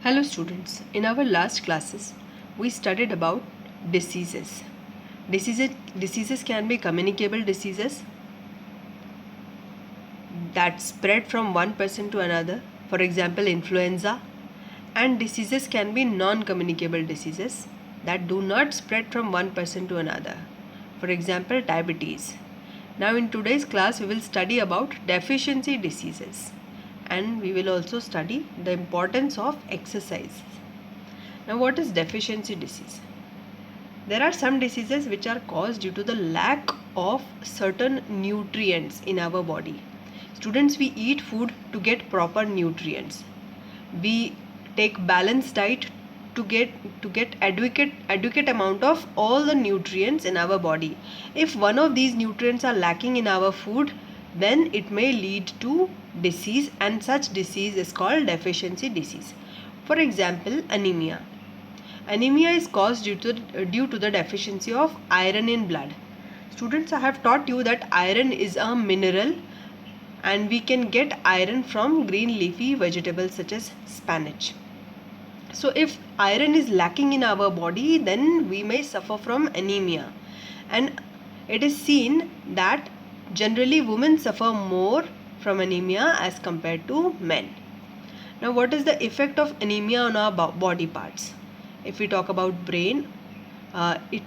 Hello students, in our last classes we studied about diseases. Diseases can be communicable diseases that spread from one person to another, for example influenza, and diseases can be non-communicable diseases that do not spread from one person to another, for example diabetes. Now in today's class we will study about deficiency diseases and we will also study the importance of exercise. Now, what is deficiency disease? There are some diseases which are caused due to the lack of certain nutrients in our body. Students, we eat food to get proper nutrients. We take balanced diet to get adequate amount of all the nutrients in our body. If one of these nutrients are lacking in our food, then it may lead to disease, and such disease is called deficiency disease. For example, anemia. Anemia is caused due to the deficiency of iron in blood. Students, I have taught you that iron is a mineral and we can get iron from green leafy vegetables such as spinach. So if iron is lacking in our body, then we may suffer from anemia. And it is seen that generally women suffer more from anemia as compared to men. Now, what is the effect of anemia on our body parts? If we talk about brain, it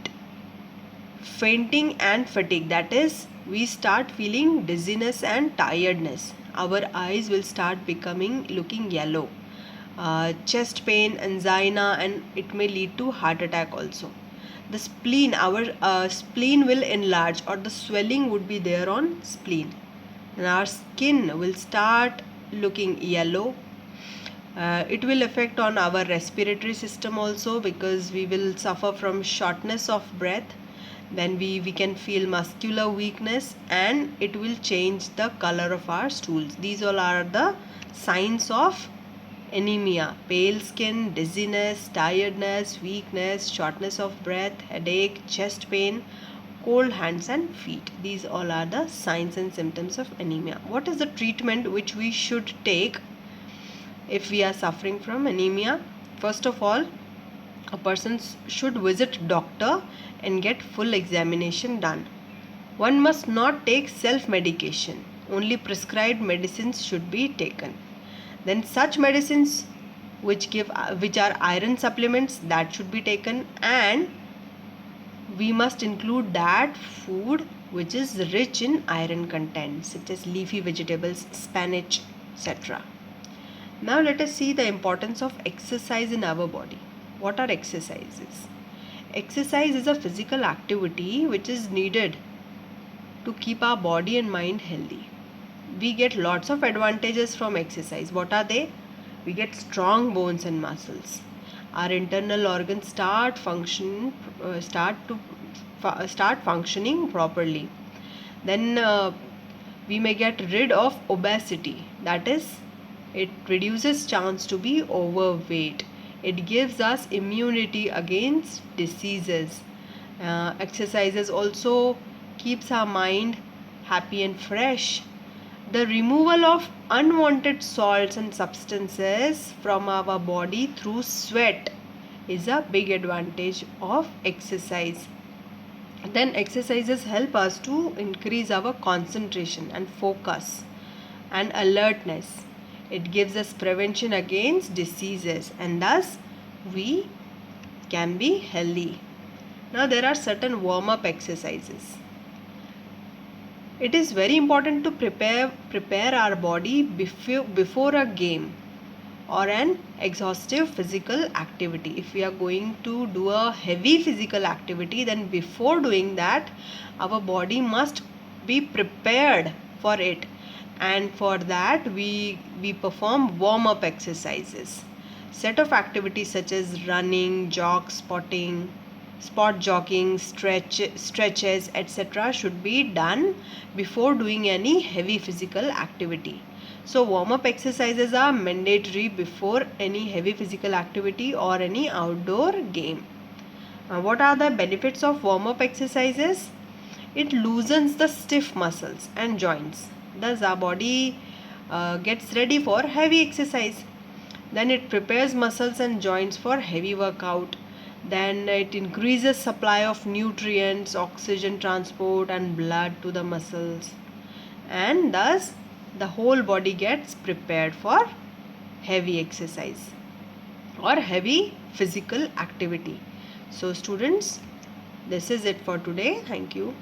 fainting and fatigue, that is, we start feeling dizziness and tiredness. Our eyes will start looking yellow. Chest pain, angina, and it may lead to heart attack also. The spleen, our spleen will enlarge, or the swelling would be there on spleen, and our skin will start looking yellow. It will affect on our respiratory system also, because we will suffer from shortness of breath. Then we can feel muscular weakness, and it will change the color of our stools. These all are the signs of anemia: pale skin, dizziness, tiredness, weakness, shortness of breath, headache, chest pain, cold hands and feet. These all are the signs and symptoms of anemia. What is the treatment which we should take if we are suffering from anemia? First of all, a person should visit doctor and get full examination done. One must not take self-medication. Only prescribed medicines should be taken. Then such medicines which are iron supplements, that should be taken, and we must include that food which is rich in iron content, such as leafy vegetables, spinach, etc. Now let us see the importance of exercise in our body. What are exercises? Exercise is a physical activity which is needed to keep our body and mind healthy. We get lots of advantages from exercise. What are they? We get strong bones and muscles. Our internal organs start functioning properly. Then we may get rid of obesity. That is, it reduces chance to be overweight. It gives us immunity against diseases. Exercises also keeps our mind happy and fresh. The removal of unwanted salts and substances from our body through sweat is a big advantage of exercise. Then exercises help us to increase our concentration and focus and alertness. It gives us prevention against diseases, and thus we can be healthy. Now there are certain warm-up exercises. It is very important to prepare our body before a game or an exhaustive physical activity. If we are going to do a heavy physical activity, then before doing that, our body must be prepared for it, and for that we perform warm-up exercises. Set of activities such as running, spot jogging, stretches, etc. should be done before doing any heavy physical activity. So warm-up exercises are mandatory before any heavy physical activity or any outdoor game. What are the benefits of warm-up exercises? It loosens the stiff muscles and joints. Thus our body gets ready for heavy exercise. Then it prepares muscles and joints for heavy workout. Then it increases supply of nutrients, oxygen transport and blood to the muscles. And thus the whole body gets prepared for heavy exercise or heavy physical activity. So students, this is it for today. Thank you.